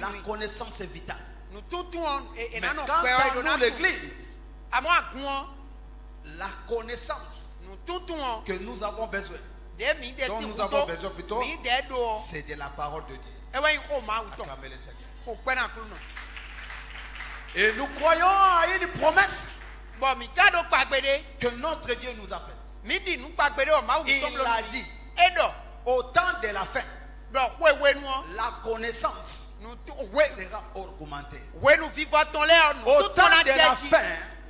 La connaissance est vitale. Nous tout et Mais non quand nous l'église, à moi quoi la connaissance nous tout que nous avons besoin, dont nous avons besoin plutôt, c'est de la parole de Dieu. et ouais Acclamez le Seigneur. il Et nous croyons à une promesse bon mi kado pagbede que notre Dieu nous a faite. mi di nu pagbede o ma Il l'a dit. edo Au temps de la fin, do wewe nu la connaissance nu sera augmentée. we nu vivre ton l'air nu Au temps de la fin,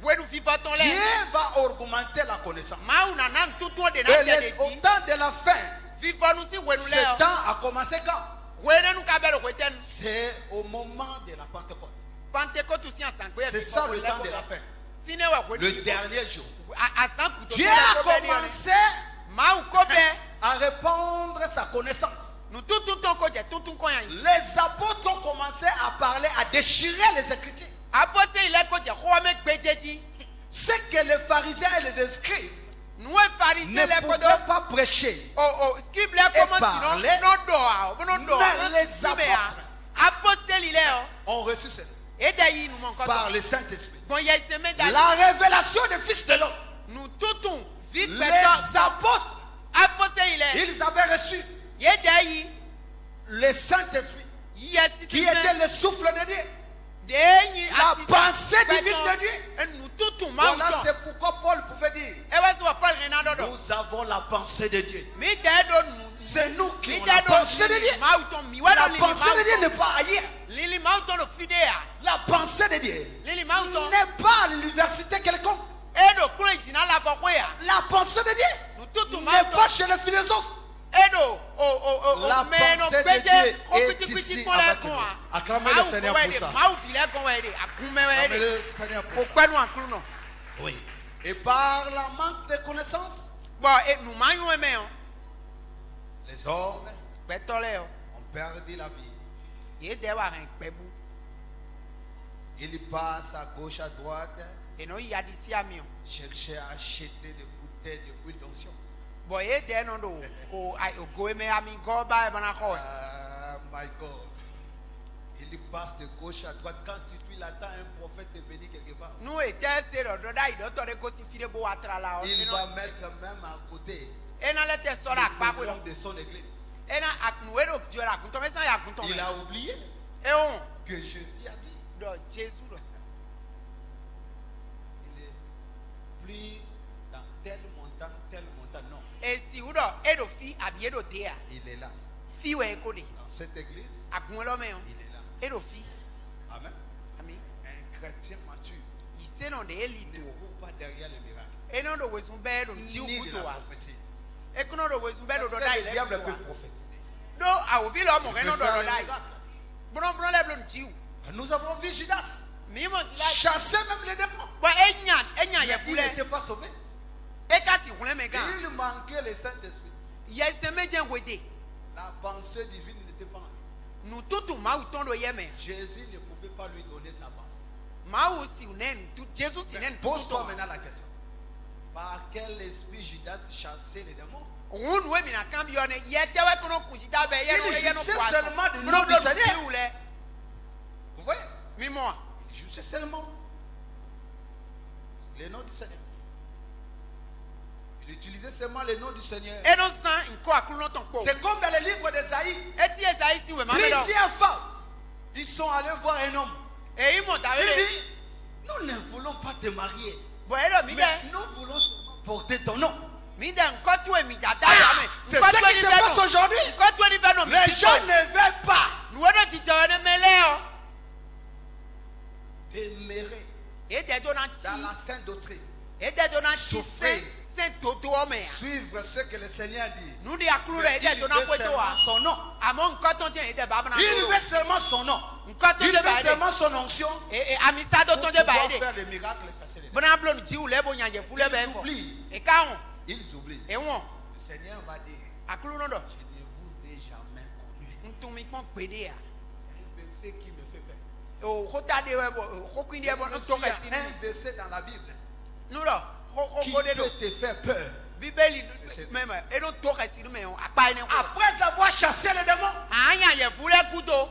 we nu vivre ton Dieu l'air va augmenter la connaissance. ma una nan tout de na Et au temps de la fin, vivre nous si we nu ce l'air temps a commencé quand? we nu kabelo kweten C'est au moment de la Pentecôte. Pentecôte aussi en sangue C'est ça le temps de la fin. fine wa Le dernier jour. a sangue Dieu a commencé ma u kobe à répandre sa connaissance. nous tout ko je tout ko yan Les apôtres ont commencé à parler, à déchirer les Écritures. apose il ko je ko me gbejeji Ce que les pharisiens et les scribes nous ne pharisiens les pouvaient pas prêcher. scribe les comment parler, sinon non mais les apôtres apostles il est ont reçu cela et d'ailleurs nous manquons par le Saint-Esprit. bon il y a semaine La révélation du Fils de l'homme. nous tout vite Les apôtres, apostles il est ils avaient reçu et d'ailleurs le Saint-Esprit yes qui était le souffle de Dieu. la pensée divine de Dieu. nous tout Voilà, c'est pourquoi Paul pouvait dire et va sur Paul Renando nous avons la pensée de Dieu. mais d'ailleurs C'est nous qui avons la pensée de Dieu. La pensée de Dieu n'est pas ailleurs. Lili Mauton le fidèle. La pensée de Dieu Lili Mauton n'est pas à l'université quelconque. Edo kule jina la voya. La pensée de Dieu Nous tout n'est pas chez les philosophes. Edo La pensée de Dieu est ici avec nous. Acclamez le Seigneur pour ça. Acclamez le Seigneur pour ça. Oui. Et par la manque de connaissances, bon et nous maillons aimé les hommes betoleo ont perdu la vie. ye dewa ren pebu Ils passent à gauche, à droite, et non il y a d'ici à mieux chercher à acheter des bouteilles de huile d'onction. bon ye de non do o go me ami go ba e bana ko Ah, my God. Il passe de gauche à droite. Quand si tu l'attends, un prophète est venu quelque part. nous était c'est do da i do to de ko si fide bo atra la o Il va mettre même à côté et dans les tesora le pa programme de son église. et na ak nous edo Dieu la kunto me san ya kunto Il a oublié et on que Jésus a dit do Jésus do il est plus dans telle montagne, non. et si udo edo fi abiedo dia Il est là. fi we ko de Dans cette église, akun lo me il est là. edo fi Amen. ami Un chrétien mature il se non de ne elito court pas derrière le miracle. et non do wesun be do ti Ni de ukuto la wa prophétie. e kuno do wesun be do do Parce dai que le le diable peut prophétiser. do a o vi lo mo Il no peut do faire do le dai miracle. bron le blo ti Nous avons vu Judas mi mo la chasser même les démons. bo enya Mais ye il fule n'était pas sauvé. e ka si hule me Et gan il manquait le Saint-Esprit. ye se me je wede La pensée divine n'était pas en lui. nu tutu ma u ton do ye me Jésus ne pouvait pas lui donner sa pensée. ma u si unen tu Jesus si nen Pose-toi maintenant la question. Par quel esprit Judas chassait les démons? un we mi na kan bi one ye te we kono kusita be ye no Il ye no jouissait kwa seulement du nom du Seigneur. Vous voyez? mi mo Il jouissait seulement le nom du Seigneur. Il utilisait seulement le nom du Seigneur. e no san nko akun ton po C'est comme dans le livre d'Esaïe. e ti Esaïe si we ma me do Plusieurs femmes, ils sont allés voir un homme. e imo ta Il we dit, nous ne voulons pas te marier. bo e do mi de Mais nous voulons seulement porter ton nom. mi de nko tu e mi jata Ah, ya me c'est ce qui se passe aujourd'hui. nko tu e ni fe no mi Les ti gens ne veulent pas nu we do ti je we ne mele o demeurer e de do na dans ti la sainte doctrine. e de do na ti Souffrir. se toto o me Suivre ce que le Seigneur dit. nu di akuru Mais e de il do na veut po to wa seulement son nom. amo nko ton je e de ba na Il veut seulement son nom. nko ton Il je ba veut de seulement son onction. e amisa do Pour ton je ba pouvoir de faire le miracle et passer les démons. bona blo ji u le bo nyanje fu le be Ils fo oublient. e ka won Ils oublient. e won Le Seigneur va dire, akuru no do je ne vous ai jamais connu. ntun mi pon pe de ya C'est un verset qui me fait peur. o hota de we bo ho kwin de bo no to Il ka y a si un verset dans la Bible nu do ho qui ho de do peut te faire peur. bíbélì mẹ́mẹ́ ẹ̀rọ tó kẹ̀ sínú mẹ́wọ̀n apá ẹni kọ́. Après avoir chassé les démons, àáyàn yẹ fúlẹ̀ kúto.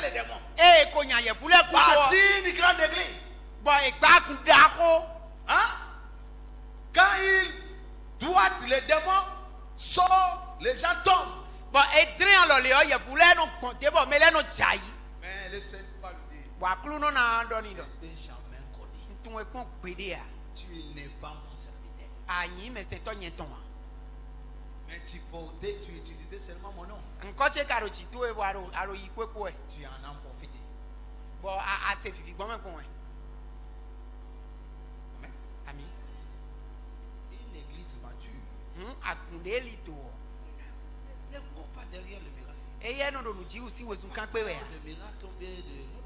chasser les démons. Parti une grande église. Hein? Quand il doit, les démons sortent, les gens tombent. Mais le Seigneur va lui dire, jamais connu. Tu n'es pas mon serviteur. Mais tu utilisais seulement mon nom. Tu en as profité. Amen. Une église mature ne court pas derrière le miracle. Le miracle, combien de...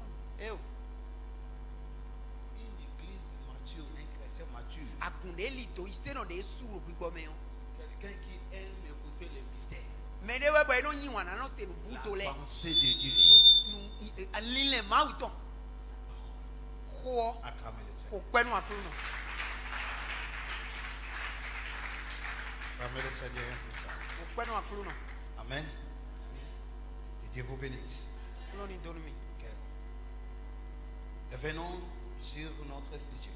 Une église mature, un chrétien mature. Quelqu'un qui aime écouter les mystères. La pensée de Dieu. Acclamez le Seigneur. Acclamez le Seigneur pour ça. Amen. Que Dieu vous bénisse. Okay. Revenons sur notre sujet.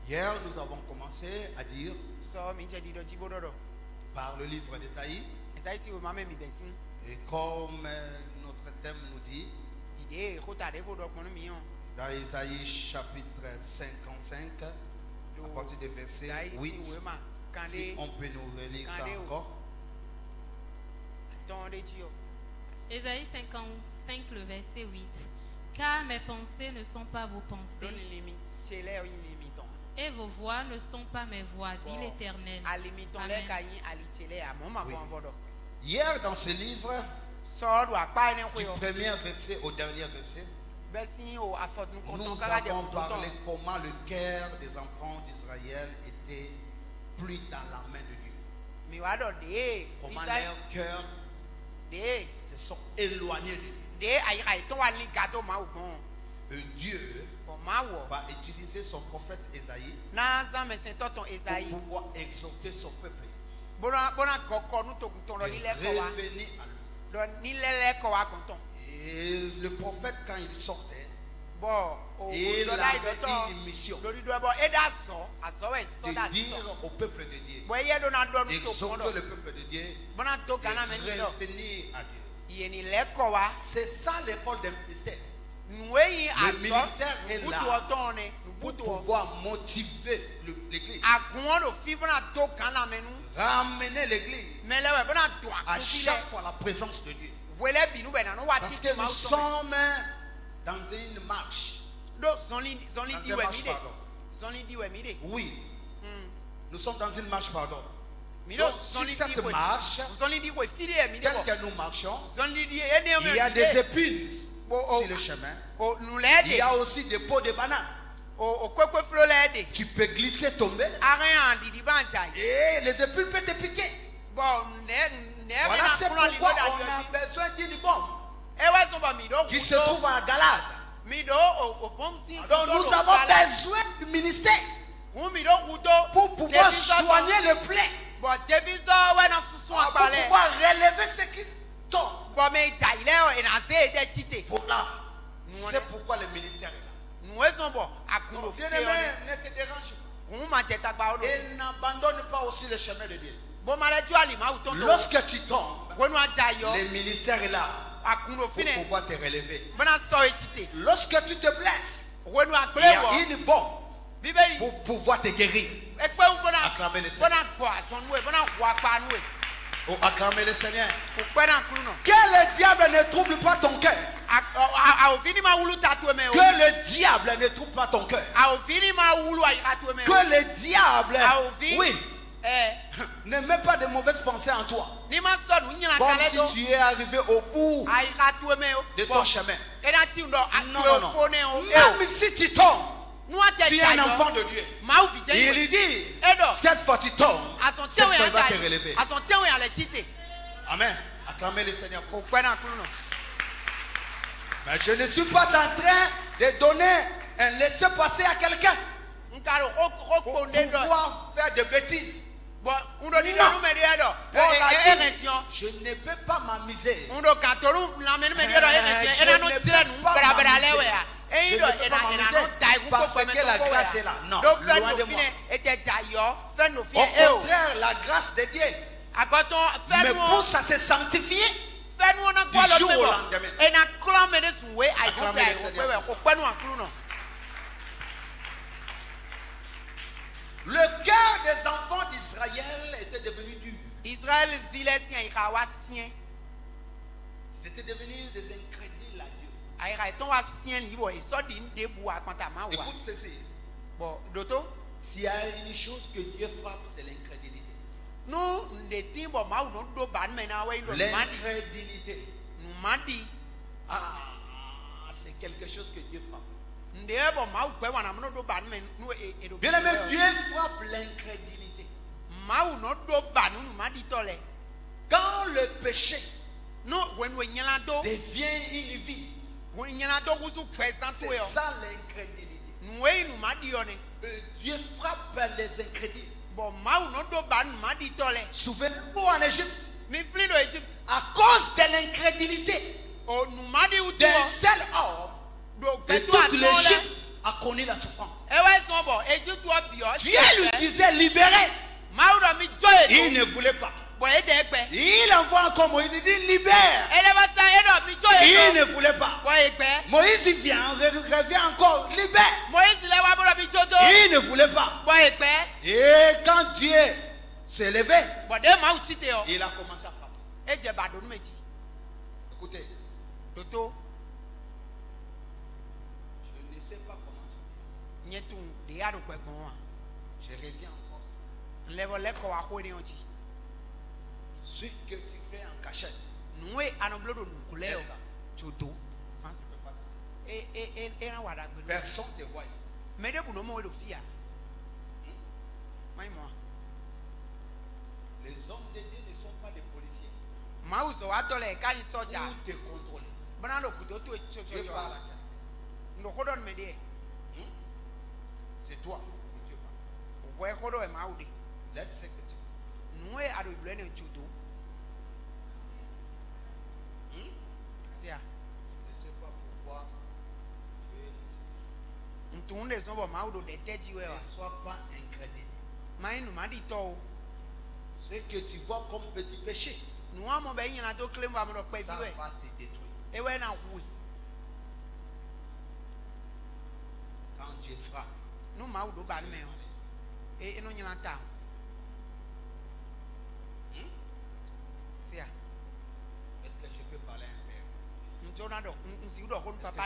Hier, nous avons commencé à dire par le livre d'Ésaïe. Et comme notre thème nous dit, dans Ésaïe chapitre 55, à partir du verset 8, si on peut nous relire ça encore. Ésaïe 55, le verset 8. Car mes pensées ne sont pas vos pensées, et vos voix ne sont pas mes voix, dit l'Éternel. Amen. Oui. Hier, dans ce livre, du premier verset au dernier verset, nous avons parlé comment le cœur des enfants d'Israël était plus dans la main de Dieu. Comment leur cœur se sont éloignés de Dieu. Dieu va utiliser son prophète Ésaïe pour pouvoir exhorter son peuple et revenir à lui. Et le prophète, quand il sortait, il avait une mission de dire au peuple de Dieu, d'exhorter le peuple de Dieu, de revenir à Dieu. C'est ça l'école des ministères. Le ministère est là pour pouvoir motiver l'église, ramener l'église à chaque fois la présence de Dieu. Parce que nous sommes dans une marche. Oui, nous sommes dans une marche, pardon. Donc, sur cette marche, telle que nous marchons, il y a des épines sur le chemin. Il y a aussi des pots de bananes. Tu peux glisser, tomber. Et les épines peuvent te piquer. Voilà, c'est pourquoi on a besoin d'une bombe qui se trouve à Galade. Donc nous avons besoin du ministère pour pouvoir soigner le plaie, pour pouvoir relever ce qui tombe. Voilà, c'est pourquoi le ministère est là. Donc, bien-aimé, ne te dérange pas et n'abandonne pas aussi le chemin de Dieu. Lorsque tu tombes, le ministère est là pour pouvoir te relever. Lorsque tu te blesses, il y a une bombe pour pouvoir te guérir. Acclamez le Seigneur. Oh, acclamez le Seigneur. Que le diable ne trouble pas ton cœur. Que le diable ne trouble pas ton cœur. Que le diable, oui, ne met pas de mauvaises pensées en toi. Comme si tu es arrivé au bout de ton chemin. Non, non, non. Même si tu tombes, tu es un enfant de Dieu. Il dit, cette fois tu tombes, cette fois il va te relever. Amen. Acclamez le Seigneur. Mais je ne suis pas en train de donner un laisser-passer à quelqu'un pour pouvoir faire des bêtises. Je ne peux pas m'amuser. Je ne peux pas parce que la grâce est là. Non, loin de moi. Au contraire, la grâce de Dieu me pousse à se sanctifier du jour au lendemain. Le cœur des enfants d'Israël était devenu dur. Ils étaient devenus des incrédules à Dieu. Écoute ceci. S'il y a une chose que Dieu frappe, c'est l'incrédulité. L'incrédulité. C'est quelque chose que Dieu frappe. Bien aimé, Dieu frappe l'incrédulité. Quand le péché devient une vie, c'est ça l'incrédulité. Dieu frappe les incrédules. Souvenez-vous en Égypte, à cause de l'incrédulité d'un seul homme, et toute l'Égypte a connu la souffrance. Dieu lui disait libérer. Il ne voulait pas. Il envoie encore Moïse, il dit libère. Il ne voulait pas. Moïse vient, revient encore, libère. Il ne voulait pas. Et quand Dieu s'est levé, il a commencé à frapper. Écoutez, je ne sais pas comment tu fais. Je reviens en force. Ce que tu fais en cachette, personne ne te voit ici. Les hommes de Dieu ne sont pas des policiers pour te contrôler. Dieu parle à quelqu'un. C'est toi que Dieu parle. Laisse ce que tu fais. Je ne sais pas pourquoi tu es ici. Ne sois pas incrédule. Ce que tu vois comme petit péché, ça va te détruire. Quand tu frappes, est-ce que je peux parler à un père? Est-ce que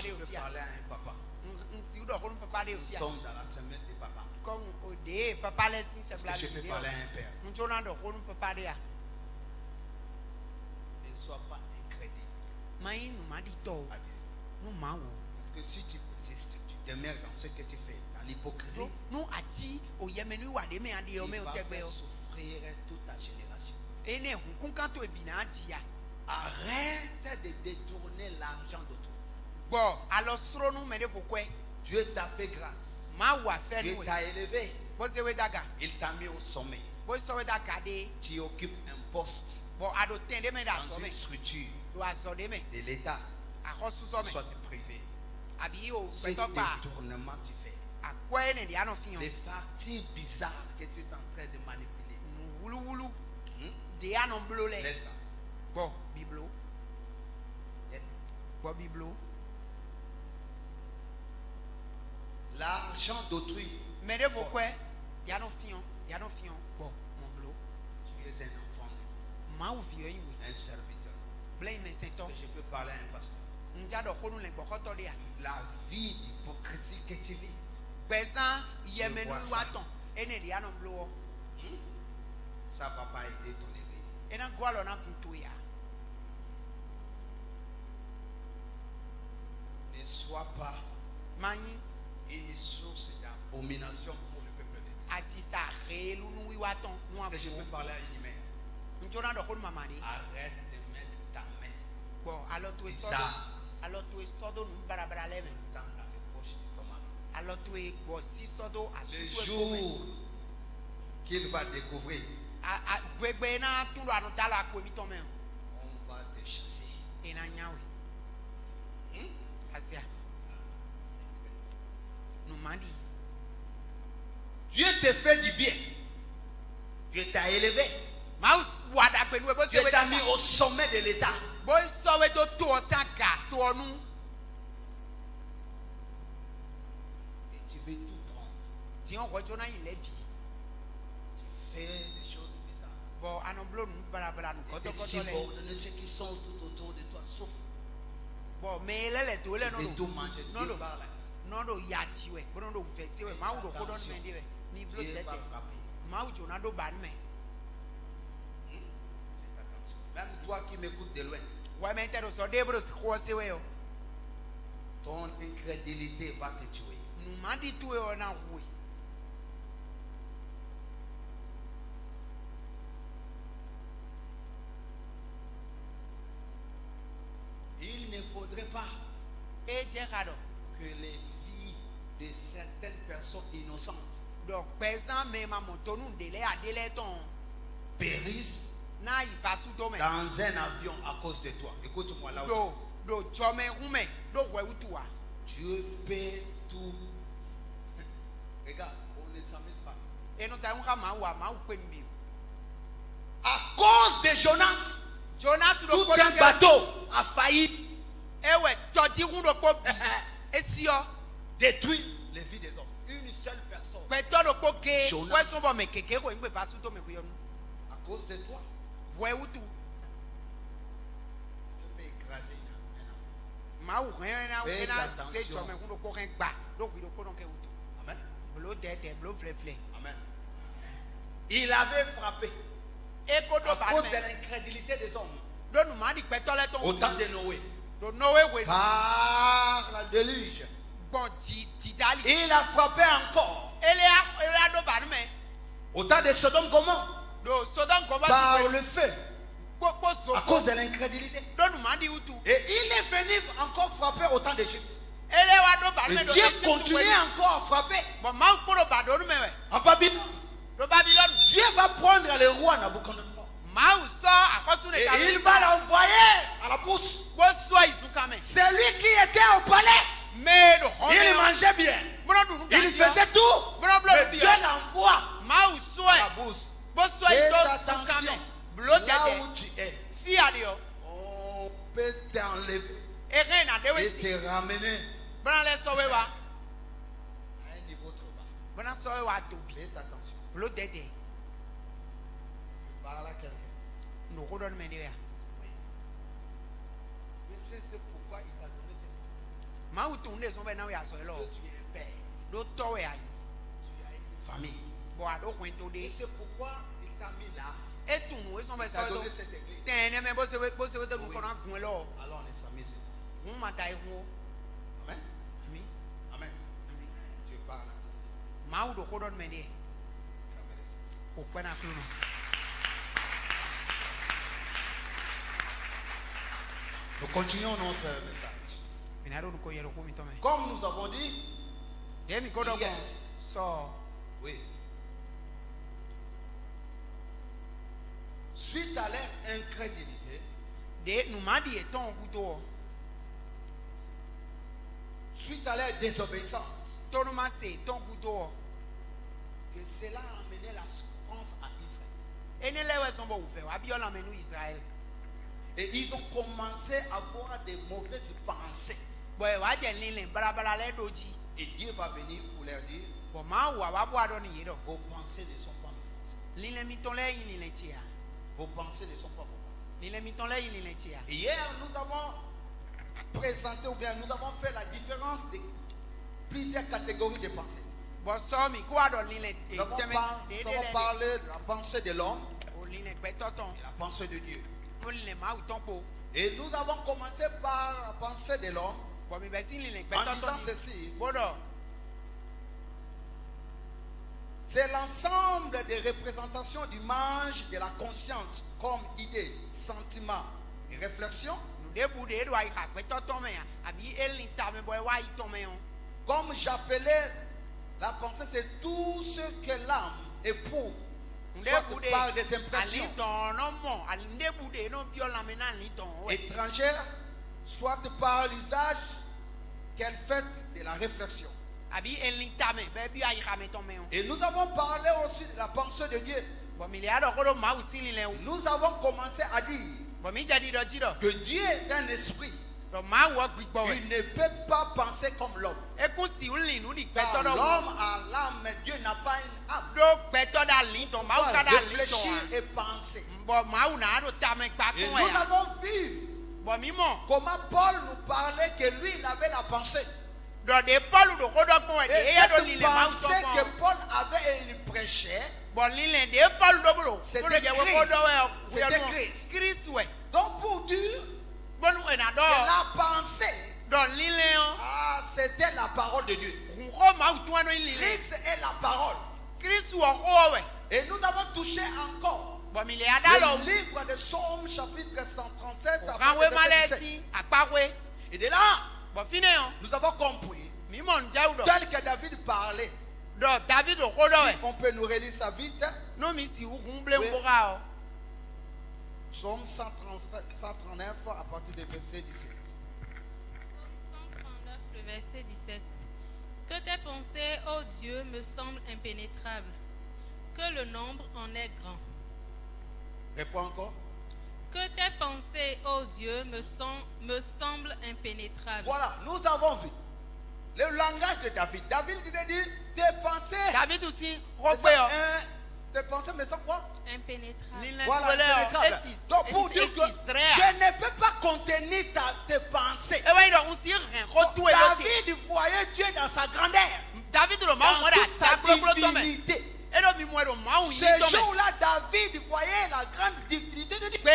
je peux parler à un papa? Nous sommes dans la semaine des papas. Est-ce que je peux parler à un père? Ne sois pas incrédule. Parce que si tu persistes, tu demeures dans ce que tu fais, dans l'hypocrisie, tu vas faire souffrir toute ta génération. Arrête de détourner l'argent d'autrui. Dieu t'a fait grâce. Dieu t'a élevé. Il t'a mis au sommet. Tu occupes un poste dans une structure de l'État, soit privé. Ce détournement tu fais, les parties bizarres que tu es en train de manipuler, laisse ça. L'argent d'autrui. Tu es un enfant de Dieu, un serviteur. Est-ce que je peux parler à un pasteur? La vie d'hypocrisie que tu vis, ça ne va pas aider ton église. Ne sois pas une source d'abomination pour le peuple de Dieu. Est-ce que je peux parler à une humaine? Arrête de mettre ta main bizarre dans les poches de ton mari. Le jour qu'il va découvrir On va te chasser. Dieu te fait du bien. Dieu t'a élevé. Dieu t'a mis au sommet de l'État. Et tu veux tout prendre. Tu fais des choses bizarres. Et subordonner ceux qui sont tout autour de toi, sauf. Tu veux tout manger. Dieu parle. Dieu va frapper. Même toi qui m'écoutes de loin, ton incrédulité va te tuer. Il ne faudrait pas que les vies de certaines personnes innocentes périssent dans un avion à cause de toi. Écoute-moi là. Dieu paie tout. Regarde, on ne s'amuse pas. À cause de Jonas, tout un bateau a failli détruire les vies des hommes. Une seule personne. Jonas. À cause de toi. Je vais écraser un homme. Fais attention. Amen. Amen. Il avait frappé à cause de l'incrédulité des hommes au temps de Noé. Par la déluge. Il a frappé encore au temps de Sodome Gomorrhe. Par le feu. À cause de l'incrédulité. Et il est venu encore frapper au temps d'Égypte. Et Dieu continue encore à frapper en Babylone. Dieu va prendre le roi Nabucodonosor. Et il va l'envoyer à la bourse. C'est lui qui était au palais. Il mangeait bien. Il faisait tout. Mais Dieu l'envoie à la bourse. Fais attention. Là où tu es, on peut t'enlever et te ramener à un niveau trop bas. Fais attention. Tu parles à quelqu'un. Je sais c'est pourquoi il t'a donné cette vie. Parce que tu es un père. Tu as une famille. Et c'est pourquoi il t'a mis là. Il t'a donné cette église. Oui. Alors on est s'amuser. Amen. Amen. Tu parles. Nous continuons notre message. Comme nous avons dit hier, oui. Suite à leur incrédulité, suite à leur désobéissance, que cela a amené la souffrance à Israël. Et ils ont commencé à avoir des mauvaises pensées. Et Dieu va venir pour leur dire, vos pensées ne sont pas mes pensées. Vos pensées ne sont pas vos pensées. Et hier, nous avons présenté, ou bien nous avons fait la différence de plusieurs catégories de pensées. Nous avons parlé de la pensée de l'homme et la pensée de Dieu. Et nous avons commencé par la pensée de l'homme en disant ceci. C'est l'ensemble des représentations d'image de la conscience comme idée, sentiment et réflexion. Comme j'appelais la pensée, c'est tout ce que l'âme éprouve soit par des impressions étrangères, soit par l'usage qu'elle fait de la réflexion. Et nous avons parlé aussi de la pensée de Dieu. Nous avons commencé à dire que Dieu est un esprit. Il ne peut pas penser comme l'homme. Car l'homme a l'âme, mais Dieu n'a pas une âme. Réfléchir et penser. Et nous avons vu comment Paul nous parlait que lui, il avait la pensée. Et cette pensée que Paul avait et il prêchait, c'était Christ. Donc pour dire que la pensée, c'était la parole de Dieu. Christ est la parole. Et nous avons touché encore le livre de Psaume chapitre 137 à verset 17. Et de là, nous avons compris tel que David parlait. Si on peut nous relire ça vite. Oui. Psaume 139 à partir du verset 17. Psaume 139, le verset 17. Que tes pensées, ô Dieu, me semblent impénétrables, que le nombre en est grand. Réponds encore. Que tes pensées, ô Dieu, me semblent impénétrables. Voilà, nous avons vu le langage de David. David disait dire, tes pensées. Tes pensées me semblent quoi? Impénétrables. Voilà, impénétrables. Donc pour dire que je ne peux pas contenir tes pensées. Donc, David voyait Dieu dans sa grandeur, dans toute sa divinité. Ce jour-là, David voyait la grande divinité de Dieu. Et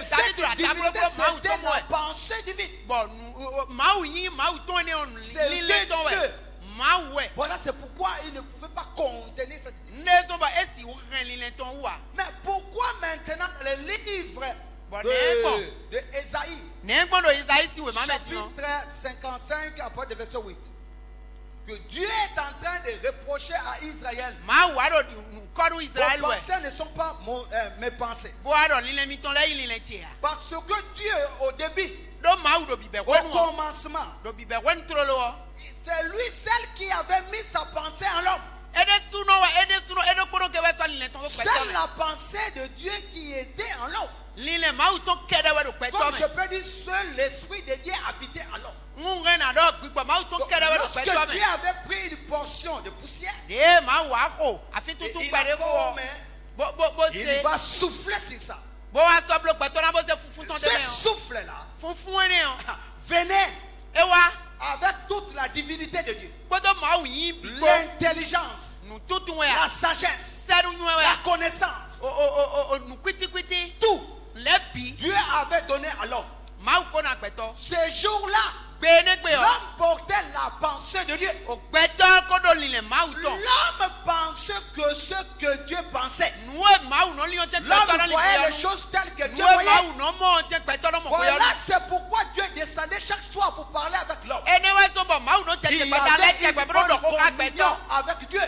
cette divinité, c'était la pensée divine. C'était Dieu. Voilà, c'est pourquoi il ne pouvait pas contenir cette divinité. Mais pourquoi maintenant le livre de Ésaïe, chapitre 55, à partir du verset 8, que Dieu est en train de reprocher à Israël, vos pensées ne sont pas mes pensées. Parce que Dieu, au début, au commencement, c'est lui seul qui avait mis sa pensée en l'homme. C'est la pensée de Dieu qui était en l'homme. Comme je peux dire, seul l'esprit de Dieu habitait en l'homme. Lorsque Dieu avait pris une portion de poussière, il va souffler sur ça. Ce souffle-là venait avec toute la divinité de Dieu, l'intelligence, la sagesse, la connaissance, tout. Dieu avait donné à l'homme. Ce jour-là, l'homme portait la pensée de Dieu. L'homme pensait que ce que Dieu pensait. L'homme voyait les choses telles que Dieu voyait. Voilà, c'est pourquoi Dieu descendait chaque soir pour parler avec l'homme. Il y avait une bonne communion avec Dieu.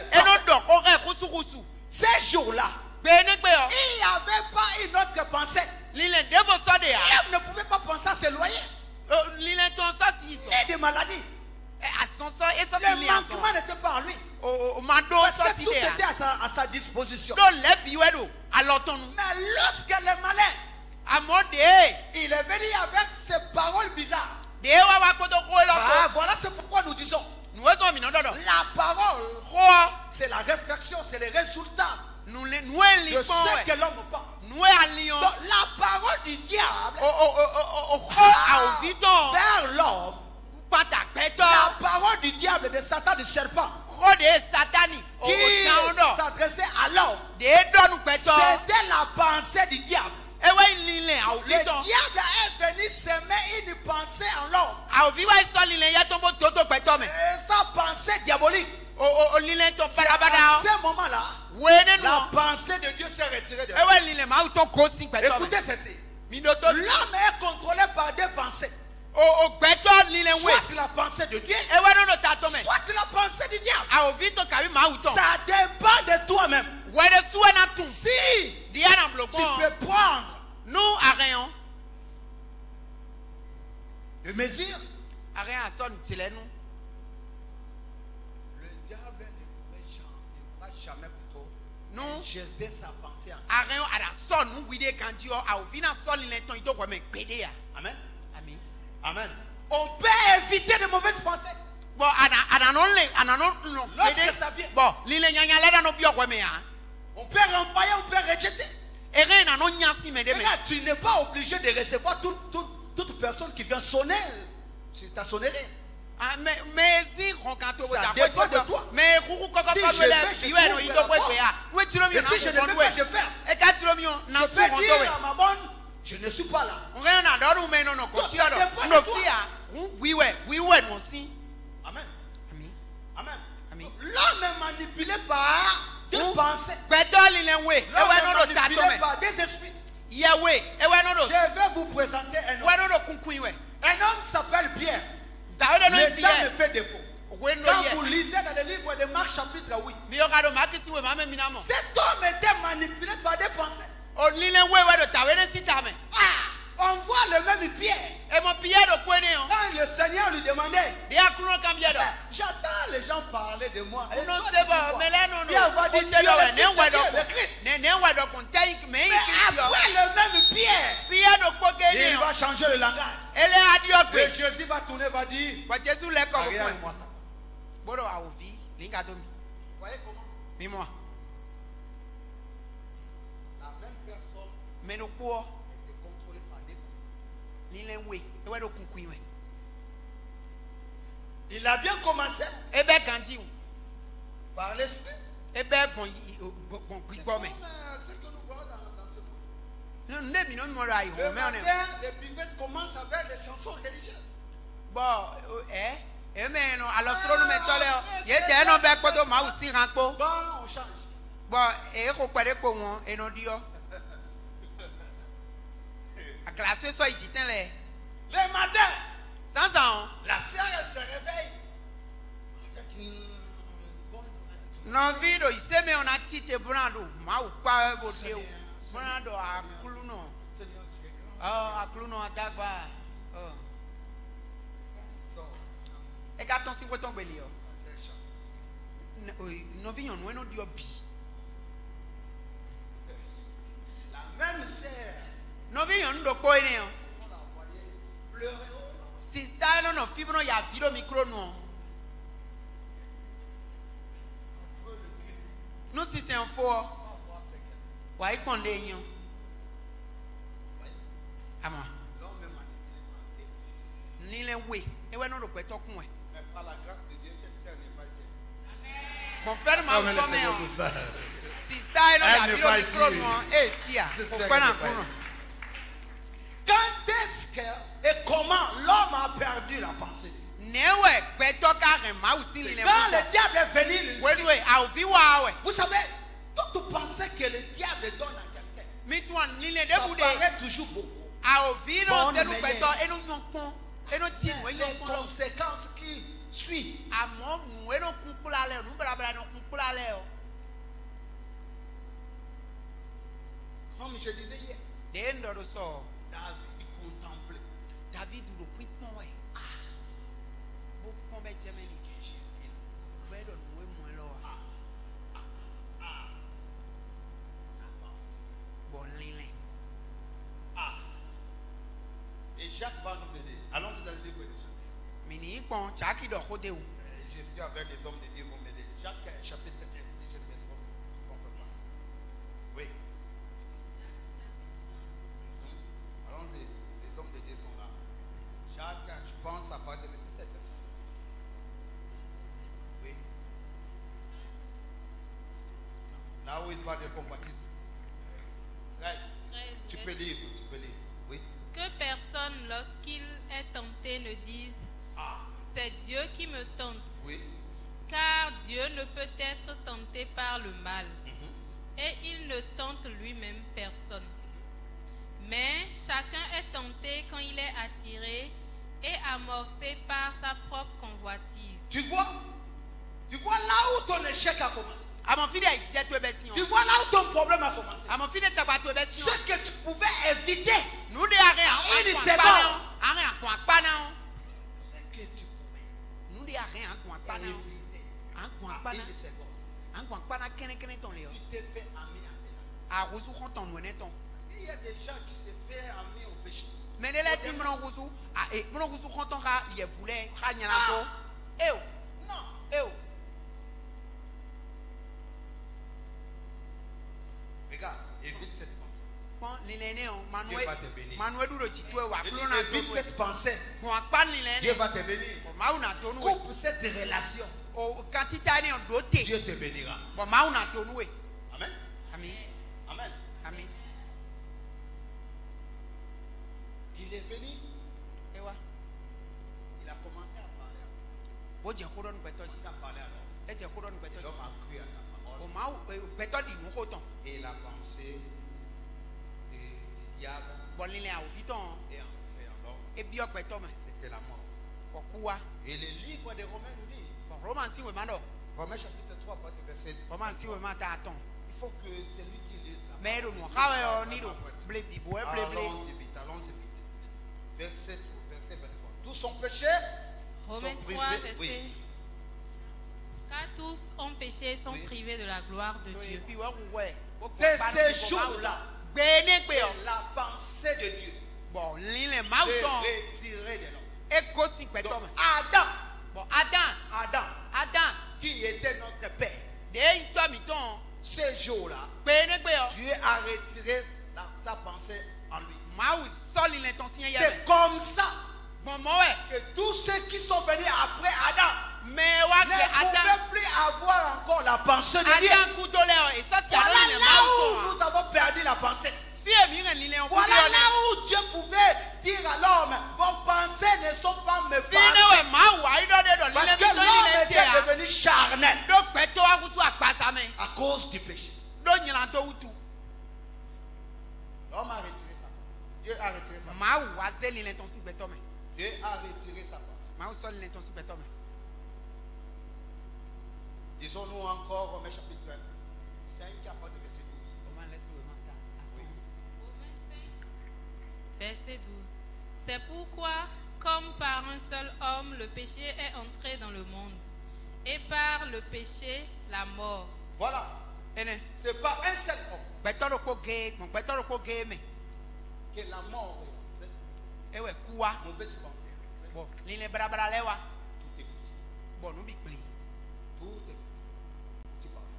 Ces jours-là, il n'y avait pas une autre pensée. L'homme ne pouvait pas penser à s'éloigner. Ni des maladies. Le manquement n'était pas en lui. Parce que tout était à sa disposition. Mais lorsque le malin, il est venu avec ses paroles bizarres. Voilà, c'est pourquoi nous disons la parole, c'est la réflexion, c'est le résultat de ce que l'homme pense. Donc, la parole du diable vers l'homme, la parole du diable, de Satan, du serpent, qui s'adressait à l'homme, c'était la pensée du diable. Le diable est venu semer une pensée en l'homme. Et sa pensée diabolique. C'est à ce moment-là, la pensée de Dieu s'est retirée de lui. Écoutez ceci. L'homme est contrôlé par des pensées. Soit la pensée de Dieu, soit la pensée du diable. Ça dépend de toi-même. Si tu peux prendre de mesures, le diable ne va jamais plutôt jeter sa pensée en Amen. Amen. On peut éviter de mauvaises pensées. Lorsque ça vient, on peut renvoyer, on peut rejeter. Regarde, tu n'es pas obligé de recevoir toute personne qui vient sonner sur ta sonnerie. Ça dépend de toi. Si je ne veux pas, je ferme. Je peux dire à ma bonne, je ne suis pas là. Amen. Amen. L'homme est manipulé par des pensées. L'homme est manipulé par des esprits. Je vais vous présenter un homme. Un homme s'appelle Pierre. Le temps me fait défaut. Quand vous lisez dans le livre de Marc chapitre 8, cet homme était manipulé par des pensées. On voit le même Pierre. Quand le Seigneur lui demandait, j'attends les gens parler de moi. Et toi, Pierre va dire, tu es le Christ. Mais après le même Pierre, il va changer le langage. Et Jésus va tourner, va dire, regarde-moi ça. Voyez comment? La même personne est contrôlée par des pensées. Il a bien commencé par l'esprit. C'est ce que nous voyons dans ce monde. Le matin, les buvettes commencent avec les chansons religieuses. Bon, on change. Le matin, la sœur elle se réveille avec une la même sœur, on l'a envoyé pleurer. Nous si c'est un faux. Ouais, qu'on l'ait. Amen. Ni les oui. Et ouais, non, le péto coin. Mais par la grâce de Dieu, cette sœur n'est pas ici. Mon frère m'a dit, si style, on a vu le micro noir. Eh, fia. Quand est-ce que et comment l'homme a perdu la pensée? Quand le diable est venu, vous savez, toute pensée que le diable donne à quelqu'un, ça paraît toujours beaucoup. Les conséquences qui suivent. Comme je disais hier, David contemplait. David ou le prix point ouais. Et Jacques va nous aider. Allons-y dans le livre de Jacques. Jésus avec les hommes de Dieu vont m'aider. Jacques chapitre 1, si je ne me trompe pas. Oui. Allons-y, les hommes de Dieu sont là. Jacques, je pense à partir de verset 7. Oui. Là où il parle de compatisme. Tu peux lire, oui. Que personne, lorsqu'il est tenté, ne dise c'est Dieu qui me tente. Oui. Car Dieu ne peut être tenté par le mal. Et il ne tente lui-même personne. Mais chacun est tenté quand il est attiré et amorcé par sa propre convoitise. Tu vois là où ton échec a commencé. Tu vois là où ton problème a commencé. Ce que tu pouvais éviter en une seconde. Ce que tu pouvais éviter en une seconde. Tu t'es fait ami à cela. Il y a des gens qui se font amis au péché. Mais les lettres, non. Regarde, évite cette pensée. Dieu va te bénir. Évite cette pensée. Dieu va te bénir. Coupe cette relation. Dieu te bénira. Amen. Amen. Amen. Il est venu. Il a commencé à parler. Il a parlé alors. L'homme a cru à sa parole. Et il a pensé que diable et alors c'était la mort. Et le livre des Romains nous dit, Romains chapitre 3, verset 3, il faut que celui qui lise la parole, allons-y vite. Verset 23. Tous sont péchés, Romains sont 3, privés. verset. Oui. Car tous ont péché, sont privés de la gloire de Dieu. C'est ce jour-là que la pensée de Dieu s'est retirée de l'homme. Donc Adam, qui était notre père, ce jour-là, Dieu a retiré ta pensée en lui. C'est comme ça que tous ceux qui sont venus après Adam ne pouvaient plus avoir encore la pensée de Dieu. Voilà là où nous avons perdu la pensée. Voilà là où Dieu pouvait dire à l'homme, vos pensées ne sont pas mes pensées. Parce que l'homme était devenu charnel à cause du péché. L'homme a retiré sa pensée. Dieu a retiré sa pensée. Dieu a retiré sa pensée. Disons-nous encore Romains chapitre 5 à partir de verset 12. Verset 12. C'est pourquoi, comme par un seul homme, le péché est entré dans le monde, et par le péché, la mort. Voilà. C'est pas un seul homme que la mort est mauvaise pensée. Tout est foutu. Tout est foutu. Tu parles.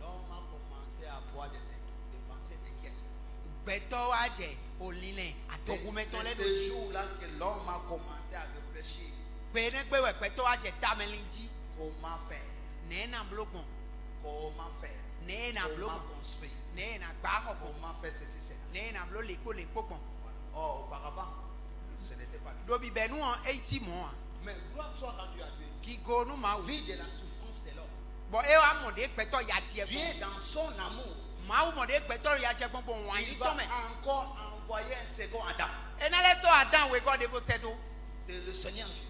L'homme a commencé à avoir des pensées inquiètes. C'est ce jour-là que l'homme a commencé à réfléchir. Comment faire? Comment faire? Comment construire? Comment faire ceci, cela? Oh, auparavant, ce n'était pas lui. Mais gloire soit rendue à Dieu. Vie de la souffrance de l'homme. Dieu dans son amour, il va encore envoyer un second Adam. C'est le Seigneur Jésus.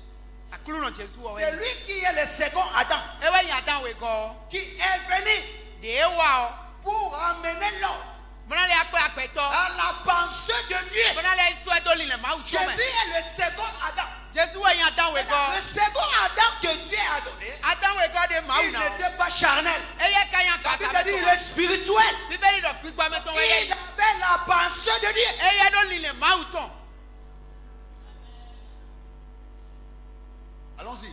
C'est lui qui est le second Adam, qui est venu pour amener l'homme à la pensée de Dieu. Jésus est le second Adam. Le second Adam que Dieu a donné, il n'était pas charnel. La Bible dit il est spirituel. Il avait la pensée de Dieu. Allons-y.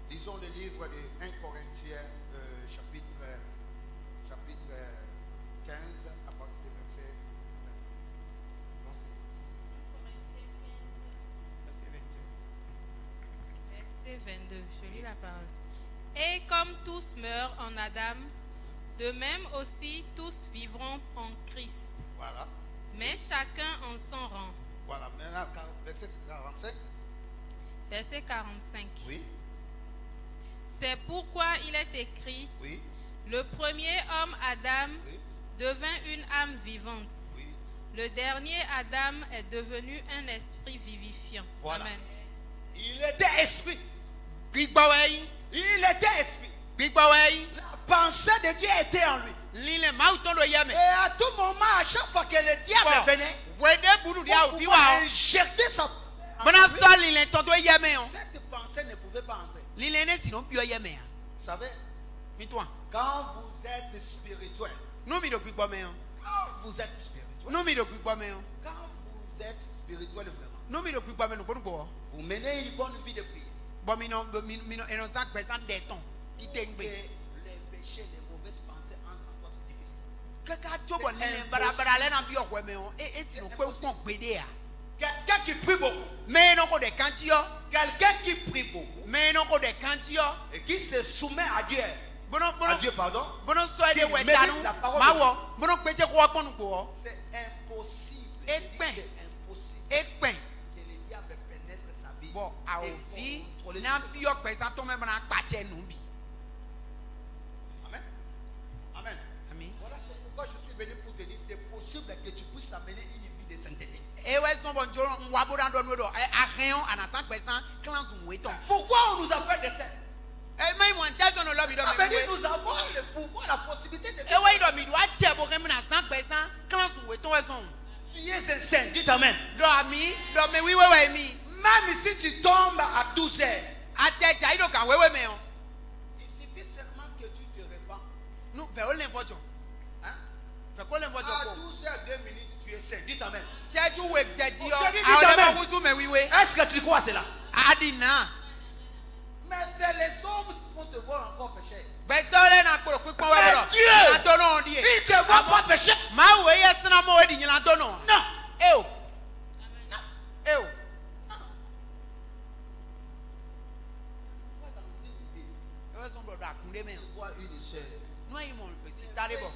Lisons le livre de 1 Corinthiens, chapitre 15, à partir du verset 22, je lis la parole. Et comme tous meurent en Adam, de même aussi tous vivront en Christ. Voilà. Mais chacun en son rang. Voilà. Maintenant, verset 45. Verset 45. Oui. C'est pourquoi il est écrit, Oui. le premier homme Adam Oui. devint une âme vivante. Oui. Le dernier Adam est devenu un esprit vivifiant. Voilà. Amen. Il était esprit. Il Il était esprit. La pensée de Dieu était en lui. Et à tout moment, à chaque fois que le diable venait, pour injecter sa cette pensée ne pouvait pas entrer. Vous savez, quand vous êtes spirituel, quand vous êtes spirituel vraiment, vous menez une bonne vie de prière. Que les péchés, les mauvaises pensées entrent en toi, c'est difficile. Quelqu'un qui prie beaucoup. Quelqu'un qui prie beaucoup. Et qui se soumet à Dieu. À Dieu, pardon. Qui médite la parole de Dieu. C'est impossible. C'est impossible que le diable pénètre sa vie. Amen. Amen. Voilà pourquoi je suis venu pour te dire c'est possible que tu puisses amener une vie de sainteté. Pourquoi on nous appelle des saints? Ça veut dire nous avons le pouvoir, la possibilité de vivre. Tu es un saint, dis amen. Même si tu tombes à 12 heures, il suffit seulement que tu te répands. Hein? À 12 heures 2 minutes, tu es saint, dis amen. Est-ce que tu crois cela? Mais c'est les hommes qui vont te voir encore pécher. Mais Dieu, il te voit pas pécher. Non. Vois une sœur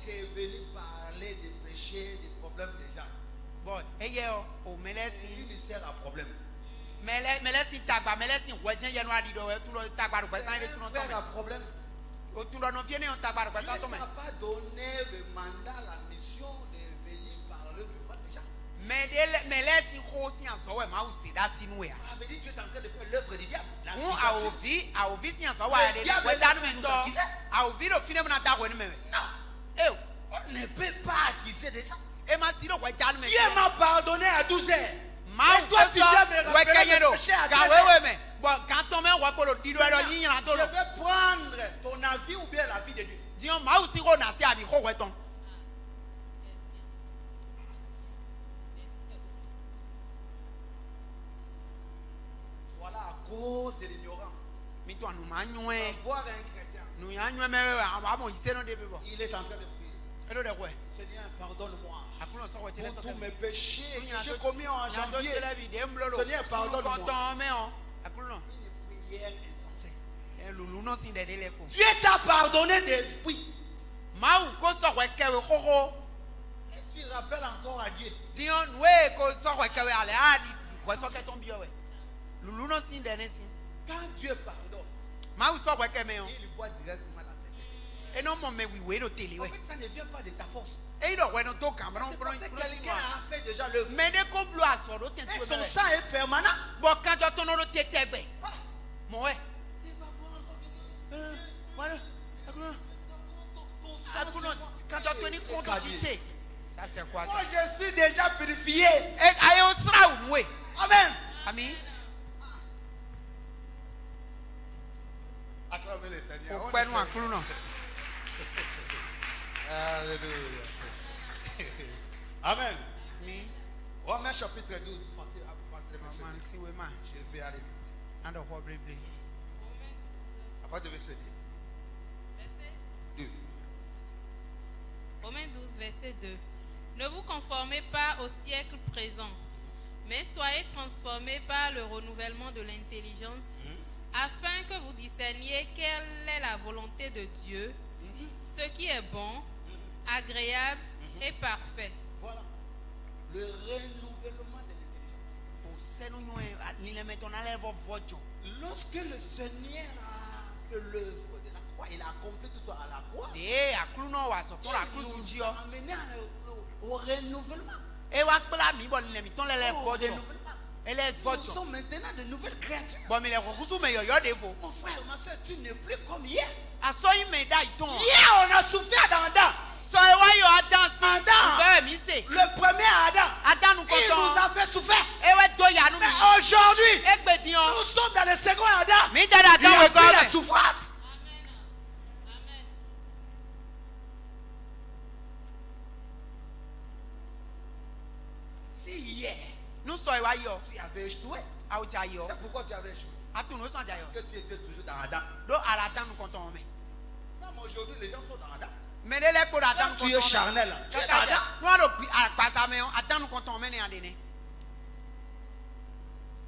qui est venue parler des péchés, des problèmes des gens. Une sœur a problème. Frère a problème. Il n'a pas donné le mandat, la mission de venir parler du mal des gens. Ça veut dire que tu es en train de faire l'œuvre du diable. Non. On ne peut pas accuser des gens. Dieu m'a pardonné à 12 heures. Et toi, si Dieu me rappelle le péché à 13 heures, je vais prendre ton avis ou bien l'avis de Dieu. Voilà à cause de l'ignorance. Voir un chrétien, il est en train de prier. Seigneur, pardonne-moi pour tous mes péchés que j'ai commis en janvier. Seigneur, pardonne-moi. Une prière insensée. Dieu t'a pardonné depuis. Et tu rappelles encore à Dieu. Quand Dieu pardonne, il voit directement la sécurité. En fait, ça ne vient pas de ta force. C'est parce que quelqu'un a fait déjà l'œuvre. Et son sang est permanent. Ça c'est quoi ça? Moi je suis déjà purifié. Amen. Amen. Acclamez le Seigneur. Alléluia. Amen. Romains chapitre 12. Je vais aller vite. Après de verset 2. Romains 12, verset 2. Ne vous conformez pas au siècle présent, mais soyez transformés par le renouvellement de l'intelligence, afin que vous discerniez quelle est la volonté de Dieu, ce qui est bon, agréable et parfait. Voilà. Le renouvellement de l'intelligence. Lorsque le Seigneur a fait l'œuvre de la croix, il a accompli tout à la croix. Il nous a amené au renouvellement. Nous sommes maintenant de nouvelles créatures. Bon, mais les recoussous, mais il y a des faux. Mon frère, ma soeur, tu n'es plus comme hier. À soi, il me dit, hier, on a souffert d'Adam. Le premier Adam, il nous a fait souffrir. Mais aujourd'hui, nous sommes dans le second Adam. Il y a plus la souffrance. Si hier, tu avais échoué, c'est pourquoi tu avais échoué. Que tu étais toujours dans Adam. Même aujourd'hui, les gens sont dans Adam. Quand tu es charnel, tu es dans Adam.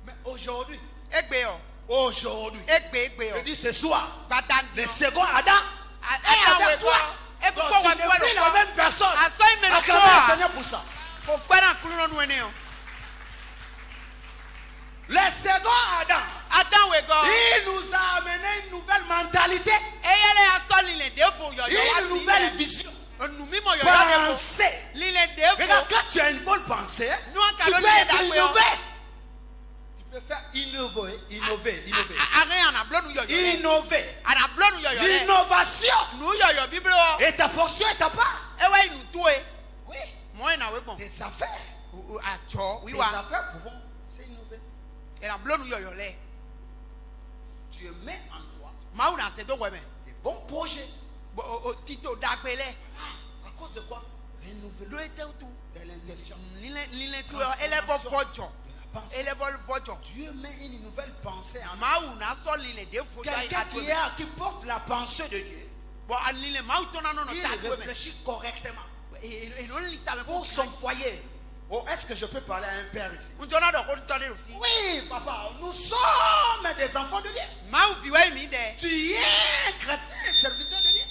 Mais aujourd'hui, je dis ce soir, le second Adam est avec toi. Donc tu n'es plus la même personne. Acclamez le Seigneur pour ça. Le second Adam, il nous a amené une nouvelle mentalité, une nouvelle vision. Pensée. Regarde, quand tu as une bonne pensée, tu peux être innové. Tu peux faire innover. L'innovation est ta portion et ta part. Oui. Tes affaires. Tes affaires pouvons s'innover. Tu mets en toi des bons projets. À cause de quoi? Renouveler de l'intelligence. Dieu met une nouvelle pensée en nous. Quelqu'un qui porte la pensée de Dieu, il réfléchit correctement pour son foyer. Oh, est-ce que je peux parler à un père ici? Oui, papa, nous sommes des enfants de Dieu. Tu es un chrétien, un serviteur de Dieu.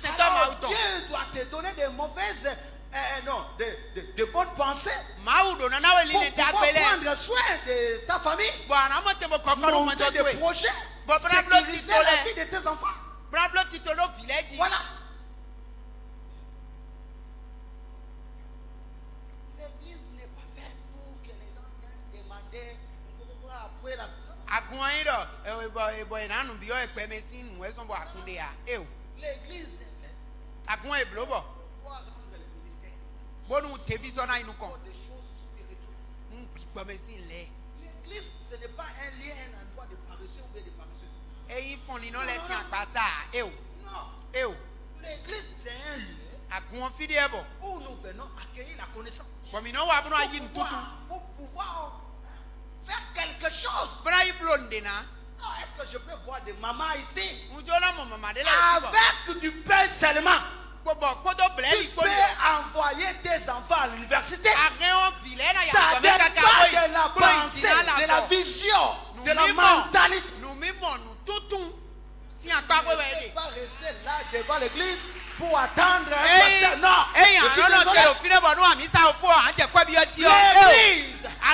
Alors, Dieu doit te donner des mauvaises, de bonnes pensées pour pouvoir prendre soin de ta famille, monter des projets, sécuriser la vie de tes enfants. Voilà. L'église n'est pas faite pour que les gens viennent demander après la... L'église est faite pour rendre le ministère pour des choses spirituelles. L'église, ce n'est pas un lieu, un endroit de paresseux ou de paresseux. Non. L'église, c'est un lieu où nous venons accueillir la connaissance. Pour pouvoir faire quelque chose. Non, est-ce que je peux voir des mamans ici avec du pain seulement? Tu peux envoyer tes enfants à l'université. Ça dépend de la pensée, de la vision, de la mentalité. Tu ne peux pas rester là devant l'église pour attendre un pasteur. Non. L'église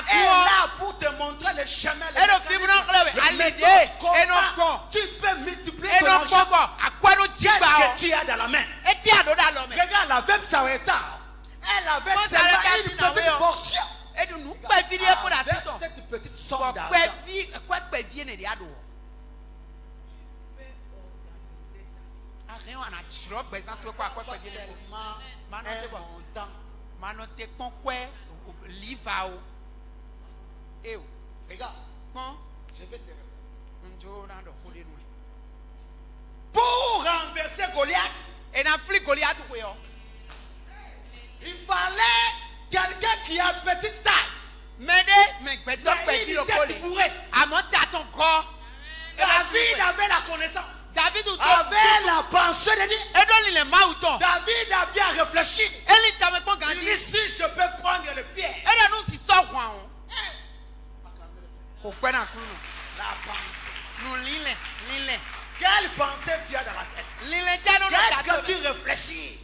est là pour te montrer le chemin. Comment tu peux multiplier ton argent. Qu'est-ce que tu as dans la main? Regarde la veuve Sareta. Elle avait seulement une petite portion. Cette petite somme d'argent. Regarde, je vais te répondre. Pour renverser Goliath, il fallait quelqu'un qui a petite taille. Mais il était bourré. David avait la connaissance. Avait la pensée de Dieu. David a bien réfléchi. Il dit si je peux prendre le pied. La pensée. Quelle pensée tu as dans la tête? Qu'est-ce que tu réfléchis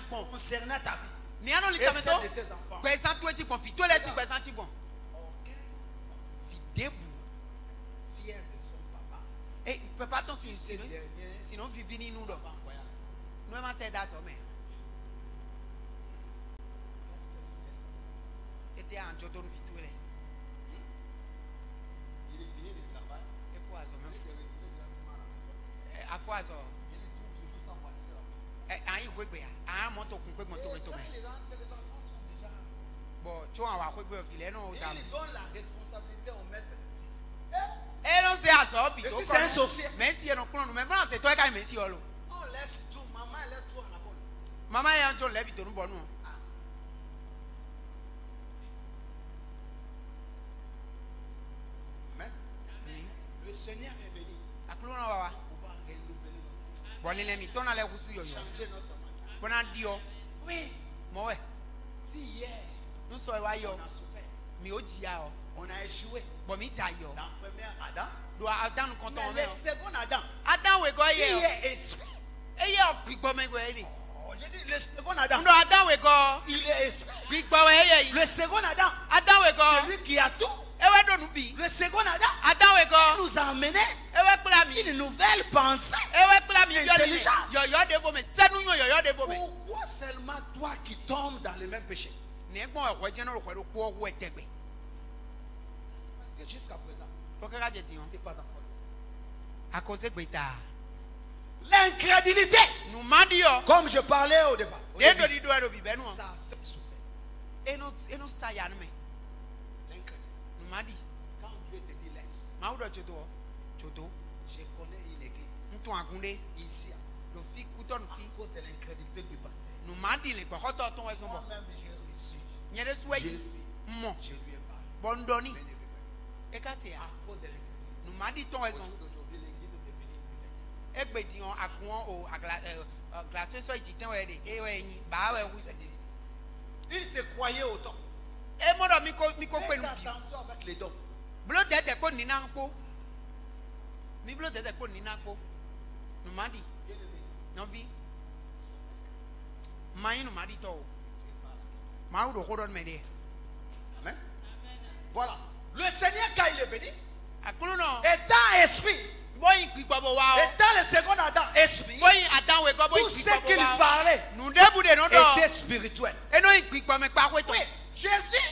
concernant ta vie et celle de tes enfants? Fier de son papa. Et papa ton sinon vivini nous donc. Nous avons c'est ça mais. Et était en Jodo Vitou. Il est fini le travail. Et quoi, ça même Il est retourné directement à la maison. à fois ça. Il est toujours sans voiture. Ah, il y a un monto qu'on peut monter. Et quand il rentre, les enfants sont déjà. Bon, tu vois, on va couper au filet, non? Et il donne la responsabilité au maître. Et non, c'est à ça. Et si c'est un sorcier. Mais si on prend nous, mais maintenant, c'est toi qui as mis si on On laisse tout. Maman laisse tout en la bonne. Maman est en train de lever tout nous bon nous. Amen. Le Seigneur est venu À clou non va. pour pouvoir renouveler notre Bon, les amis, ton allait vous suivre. changer notre manière. Bon, on dit, Oui. moi ouais. Si hier Nous sommes là, on a souffert, mais au dia, on a échoué bon, mi dia yo. dans le premier Adam. Doit attendre nous comptons. Mais le second Adam, Attends, we go qui here. est esprit. Et il y a un big bomb, we go here. Oh, j'ai dit le second Adam, No, attends, we go. il est esprit. Big bomb, we here. Le second Adam, Attends, we go. celui qui a tout. Et we don't know be. Le second Adam Attends, we go. nous a amené Et we kula mi. une nouvelle pensée. Et we kula mi. Intelligence. Yo yo de vome. Sanu yo yo de vome. Pourquoi seulement toi qui tombes dans le même péché? N'est-ce pas un général qui est au coin de Jusqu'à présent, Pourquoi tu dis tu n'es pas encore. à cause de ça? L'incrédulité, Nous mendions. comme je parlais au départ, Et nous disons à l'objet, nous. ça fait souffrir. Et nous saillons. L'incrédulité. Nous m'a dit. Quand Dieu te dit laisse, Maoudo chodo. Chodo. je connais une église Nous t'en agoundé. ici, Le fille, couton à fille. cause de l'incrédulité du pasteur. Nous m'a dit les paroles de ton raison. Moi-même, j'ai reçu. N'y a de souhait. J'ai vu. Mon. Je lui ai parlé. Bon doni. Mais ne veut pas. Et cassé. À cause de l'incrédulité. Nous m'a dit ton raison. Aujourd'hui, l'église est devenue une église. Et que disons à quoi au glacé soit dit tant ouais et ouais ni bah ouais oui. Il se croyait autant. Et moi dans miko Faites kwenu bi. attention avec les dons. Blo tete ko ni na nko. Mi blo tete ko ni na nko. Nous m'a dit Bien aimé. non vi. Maï nous m'a dit to. Ma ou do ko don me de. Amen. Voilà. Le Seigneur, quand il est venu, Akulu no. étant esprit, Boy ki gbabo wa o. étant le second Adam, esprit, Boy atan we go boy tout ki ce qu'il gbabo wa. parlait Nous debu de no do. était spirituel. E no ki gbabo me pa ko to. Oui, Jésus,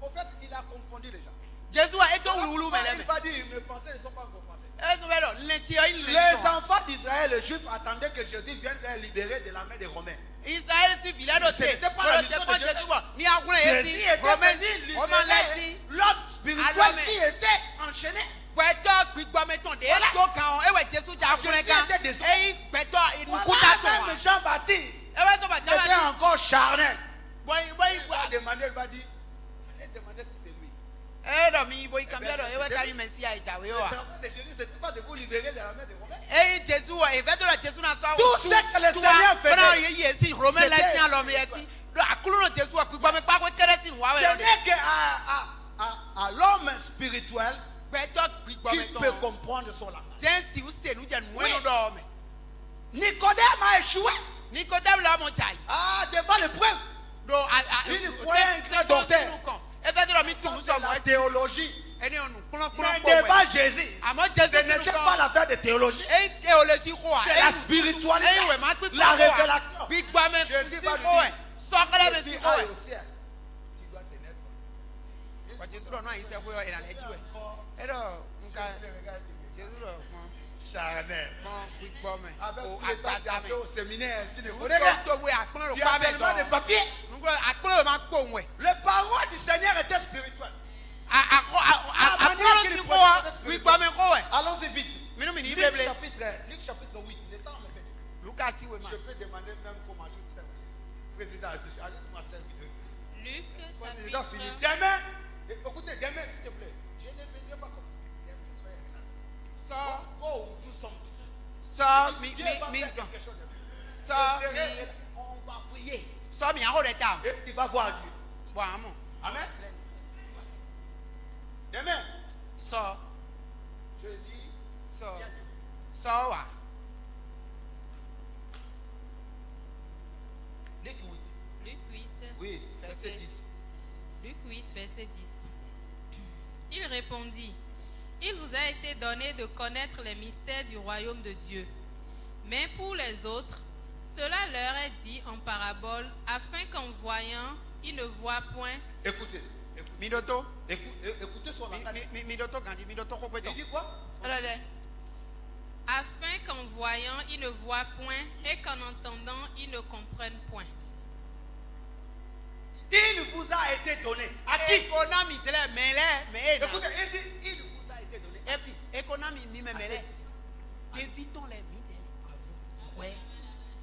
au fait, il a confondu les gens. Jésus a eto wulu me Il le. va dire, mes pensées ne sont pas vos pensées. Eso ve lo le ti o il le. Les enfants d'Israël, les Juifs, attendaient que Jésus vienne les libérer de la main des Romains. Israël si village de C'était pas la mission de Jésus. Ni agun Jésus esi. était Romain venu Romain libérer lesi. l'homme spirituel Amen. qui était enchaîné. Gbẹtọ gbígbọmẹtàn de eto kan ewé Jésù jà kúnlẹ kan eyi gbẹtọ ìnùkúta Voilà, tán wa même Jean-Baptiste ewé sọba était jábà encore charnel. bọyì bọyì Il va demander, il va dire, allez demander si c'est lui. ẹdọ mi bọyì kan bí ẹdọ ewé kan mi sí àìjàwé Le wa travail de Jésus, c'était pas de vous libérer de la main des Romains. eyi Jésù wa ìfẹtọ la Jésù náà sọ Tout ce que le Seigneur faisait, fúnà yẹ yẹ si Romain c'était lẹsìn àlọmọ yẹ si àkúrò náà Jésù wa gbígbọmẹ pákó kérésì wà Ce wẹ lọdẹ n'est qu'à l'homme spirituel gbẹtọ qui peut gbígbọmẹtàn comprendre son langage. jẹnsi usenu jẹ Oui. nuwẹnu dọ mẹ Nicodème a échoué. Nikodemu la mọ jà yìí. Ah, devant l'épreuve. Do Il croyait un grand docteur. Efetro mi tún C'est sọ la mọ ẹsẹ théologie. ẹni ọnu Mais kúnlọ́kúnlọ́ pọ̀ devant wẹ̀. Jésus, Àmọ́ ce Jésù n'était sínú pas kan l'affaire de théologie. èyí tẹ o lè sí kó wa. C'est la spiritualité. Ẹyin wẹ̀ máa pín La kó wa. révélation. Gbígbá mi Jésus sí va lui kó dire, ẹ̀. Sọ́kẹ́lẹ́ mi Si sí tu kó as ẹ̀. au ciel, tu dois te naître. Wọ́n Jésù lọ náà yìí sẹ́ fún ìlànà ẹ̀jí wẹ̀. Ẹ̀dọ̀ nǹka Jésù lọ mọ Charnel. gbígbọ́ mi. Avec O tous les temps que tu àgbàsá as mi. fait au séminaire, tu ne Nùgbọ́ connais rien. tó wé àpọ́nrò Tu pa as bẹ̀ seulement des tọ̀. papiers. Nùgbọ́ àpọ́nrò máa pò wẹ̀. Les paroles du Seigneur étaient spirituelles. Àpọ́nrò sí kó wa gbígbọ́ mi kó wẹ̀. Allons-y vite. Minú mi ní Luc ibèbè. chapitre 8. Le temps me fait. Lucas sí wẹ̀ ma. Je peux demander même comment je vous sers. Président, ajoute-moi 5 minutes. Luc Président, fini. chapitre Demain, écoutez, demain, s'il te plaît. Je ne viendrai pas comme ça. Soyez relax. Sọ Go do something. sọ Dieu va mi faire sọ quelque chose de bien. sọ Je mi serai- On va prier. sọ mi àhó rẹ̀ ta. Et il va voir Dieu. Bọ̀ àmọ̀. Amen. Demain, Sọ je dis, sọ il y a Dieu. sọ wà. Luc 8. Luc 8, Oui, verset 10. Luc 8, verset 10. Il répondit, il vous a été donné de connaître les mystères du royaume de Dieu. Mais pour les autres, Cela leur est dit en parabole, afin qu'en voyant, ils ne voient point. Écoutez. Midoto. Écoutez son langage. Midoto Gandhi. Midoto Il dit quoi? Afin qu'en voyant, ils ne voient point et qu'en entendant, ils ne comprennent point. Il vous a été donné. À qui? Écoutez, il dit, il vous a été donné. À qui? Évitons les midèles. Ouais.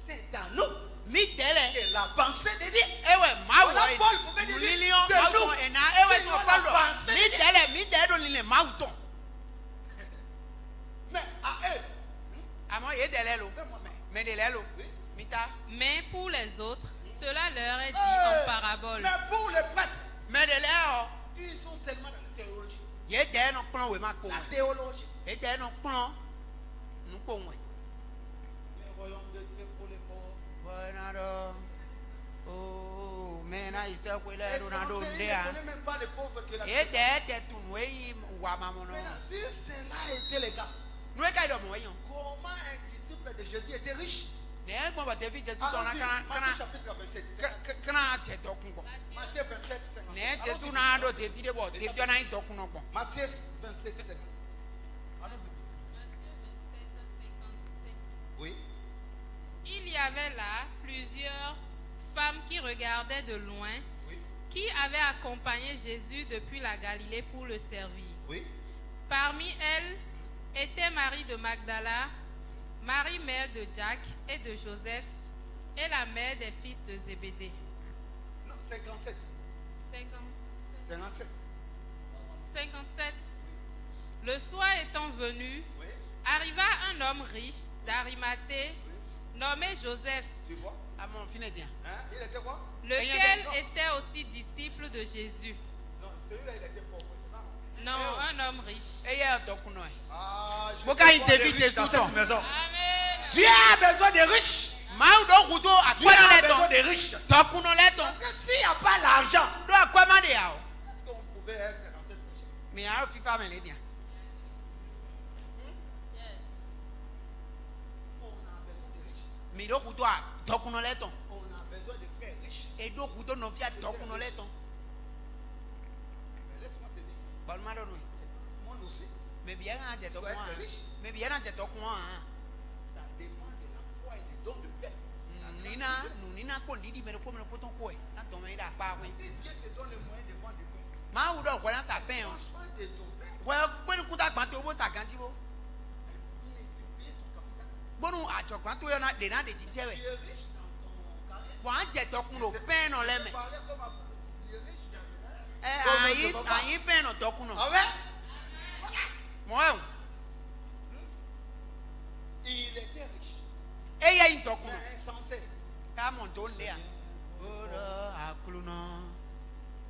C'est à nous. Midèles. Et la pensée de Dieu. Eh ouais, Voilà, Paul pouvait dire, c'est nous. Mais à eux. Mais pour les autres, cela leur est dit en parabole. Mais pour les prêtres, ils sont seulement dans la théologie. La théologie. Le royaume de Dieu pour les pauvres. Et ça, il ne connaît même pas les pauvres que la Maintenant, si cela était le cas, comment un disciple de Jésus était riche? Matthieu chapitre 27. Matthieu 27, 50. Matthieu 27, 50. Oui. Il y avait là plusieurs femmes qui regardaient de loin, Oui. qui avaient accompagné Jésus depuis la Galilée pour le servir. Oui. Parmi elles étaient Marie de Magdala, Marie mère de Jacques et de Joseph, et la mère des fils de Zébédée. Non, 57. 57. 57. Le soir étant venu, Oui. arriva un homme riche d'Arimathée, nommé Joseph, Tu vois? À mon fin de bien. Hein? Il était quoi? lequel était aussi disciple de Jésus. Non, celui-là, il était pauvre, c'est ça? Non, un homme riche. Et il y a un tokuno. Ah, je Pourquoi te il vois dévie des riches Jésus dans ton? cette maison. Amen. Tu as besoin de riches. Tu as besoin de riches. Parce que s'il n'y a pas l'argent, est-ce qu'on pouvait être dans cette richesse? Mais il y a un FIFA, mais les diens. On a besoin de riches. Mais il y a un tokuno les ton. On a besoin de frères riches. Et donc, vous donnez via tokuno les ton. Mais laisse-moi te dire, Balmado nous. moi aussi, Mais bien, il y a tu dois être riche. mais bien, il y a tokuno. Ça dépend de la foi et du don de Dieu. Nous n'avons pas dit, mais nous avons pas ton quoi. Si Dieu te donne les moyens de vendre du pain, Ma ou donc, voilà, ça peine. prends soin de ton pain. Ouais, quand nous coûtons quand tu as ça quand tu veux. Multiplier ton capital. Bon, nous, à choc, quand tu as des gens de titier. Tu es riche dans ton carrière. Bon, il y a tokuno, peine dans les mains. Parler comme un tu es riche dans Il y a peine dans tokuno. Ah ouais? Moi, Il était riche. et il y a une tokuno. Mais insensé. Quand mon don est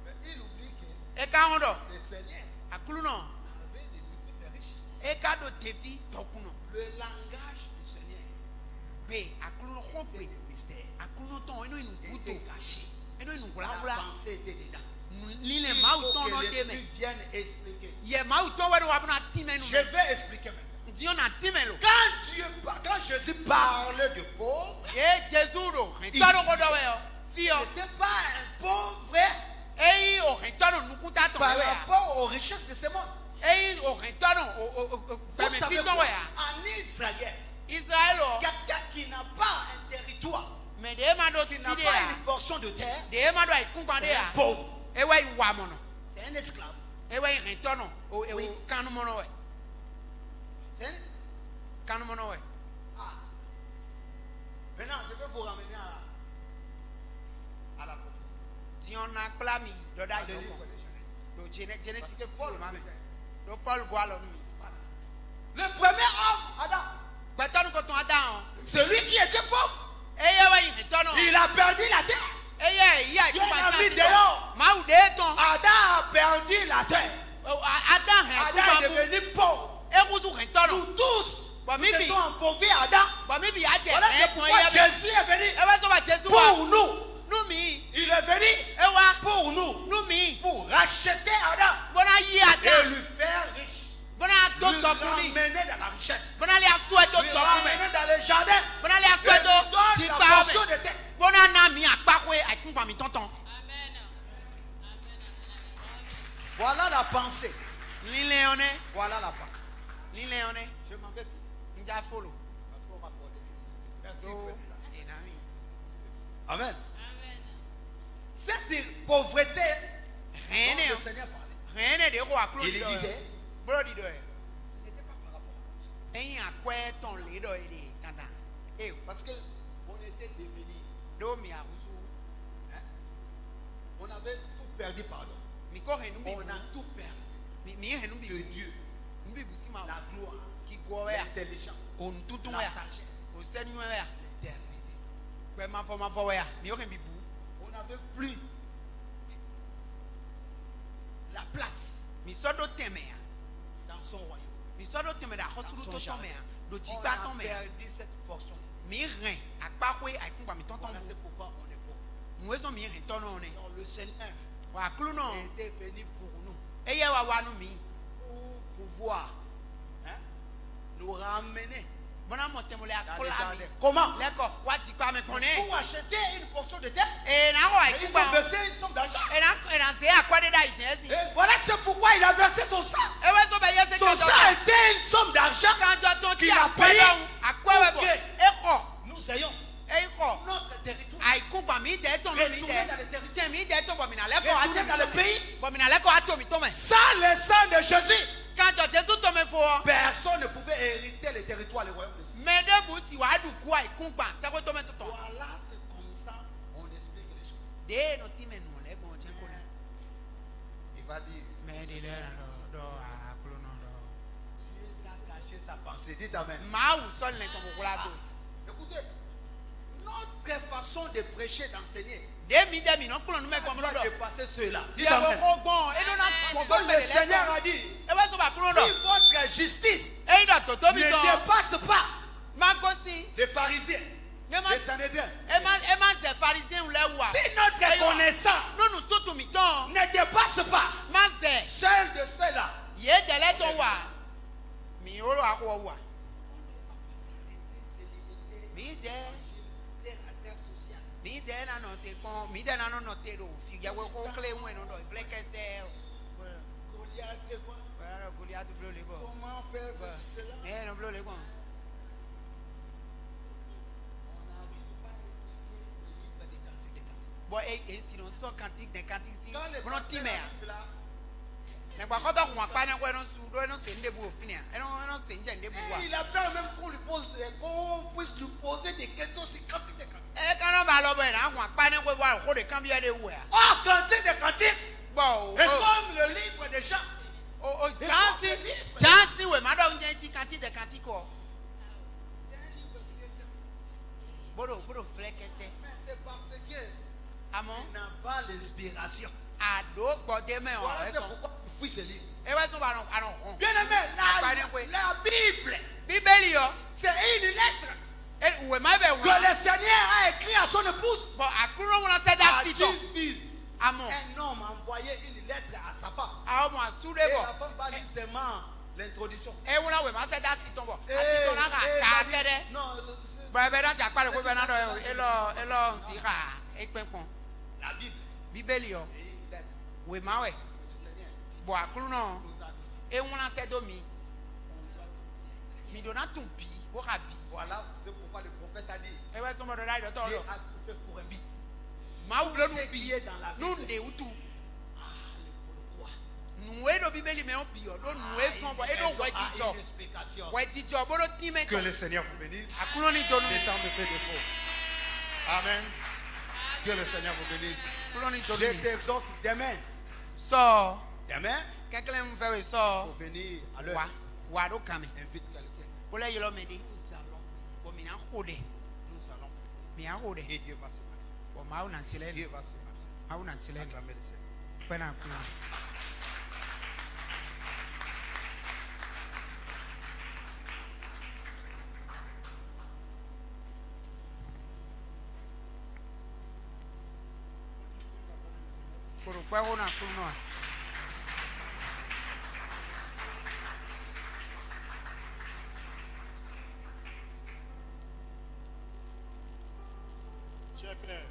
Mais il oublie que et quand on dort, le Seigneur à Cluno, avait des disciples riches. et quand on dévie tokuno, Le langage du Seigneur B, à Cluno, était le mystère. à Cluno, ton, et nous, nous, Était caché. et nous, nous, La voilà, pensée était dedans. l'île Il est mal, faut ton, que non, l'Esprit vienne expliquer. il est mal, ton, ouais, nous avons un team, Je vais expliquer maintenant. Dis on a team, Quand Jésus parlait de pauvre, et Jésus, il il n'était pas un pauvre et au retorno, nous coûtons ton, par rapport aux richesses de ce monde. et au retorno, Vous savez quoi? En Israël, Israël, quelqu'un qui n'a pas un territoire, mais des mando qui qui n'a pas une portion de terre, des mando ay c'est kumbande un pauvre. e way wa mono C'est un esclave. e way retorno o e Oui. kanu mono we C'est un... kanu mono we Ah. Maintenant, je vais vous ramener à la prophétie. ti on na klami do da Dans le yo livre ko de Genèse. do Genesis Parce que Paul mame le fait. do Paul boalo mi Voilà. Le premier homme, Adam, petonu ko ton adam celui qui était pauvre, e ye way retorno il a perdu la terre. e ye ya Dieu ku l'a ma mis sa dehors. ma u de ton Adam a perdu la terre. adam he ku Adam ma est bu devenu pauvre. e kusu retorno Nous tous, Bon, nous Mibi. se sommes appauvris à Adam. ba mi bi ya je Voilà e pourquoi kon ye Jésus est venu e wa so ba Jésus wa pour nous. nu mi Il est venu e wa pour nous, nu mi pour racheter Adam bona yi et adam lui faire riche. bona to Lui tokuni ramener dans la richesse. bona le aso edo Lui tokume ramener dans le jardin. bona le aso edo Et lui donne ti la pa portion de terre. Voilà la pensée. Voilà la pensée. Je m'en vais. Parce qu'on va accorder. Merci. Amen. Cette pauvreté, le Seigneur parlait. Il disait, ce n'était pas par rapport à l'argent. Parce qu'on était démunis. On avait tout perdu, pardon. On a tout perdu. De Dieu. La gloire, l'intelligence, la sagesse, l'éternité. On n'avait plus la place dans son royaume. Dans son jardin. On a perdu cette portion. Voilà, c'est pourquoi on est pauvre. Donc le Seigneur était venu pour nous. Pour pouvoir nous ramener dans le jardin. Comment? Pour acheter une portion de terre, il faut verser une somme d'argent. Voilà, c'est pourquoi il a versé son sang. Son sang était une somme d'argent qu'il a payé pour que nous ayons notre territoire. Retourner dans le pays. Sans le sang de Jésus, personne ne pouvait hériter le territoire, le royaume de Dieu. Voilà, c'est comme ça on explique les choses. Il va dire, Dieu a caché sa pensée. Dites amen. Écoutez, notre façon de prêcher, d'enseigner, de dépasser ceux-là. Dites amen. Comme le Seigneur a dit, si votre justice ne dépasse pas les pharisiens, les Sanhédrins, si notre connaissance ne dépasse pas celle de ceux-là, comment faire ceci, cela? Il a peur même qu'on puisse lui poser des questions sur cantique de cantique. Oh, cantique de cantique. Et comme le livre des gens. C'est parce que il n'a pas l'inspiration. Voilà, c'est pourquoi il fuit ce livre. Bien aimé, la Bible, c'est une lettre que le Seigneur a écrit à son épouse. Un homme a envoyé une lettre à sa femme. Et la femme va lire seulement l'introduction. La Bible. Voilà, c'est pourquoi le prophète a dit, Dieu a tout fait pour un but. Ce qui est dans la Bible. Que le Seigneur vous bénisse. Les temps me fait défaut. Amen. Que le Seigneur vous bénisse. Je t'exhorte demain. Demain, il faut venir à l'heure. Invite quelqu'un. Nous allons. Et Dieu va se manifester. Dieu va se manifester. Acclamez le Seigneur. bien clair.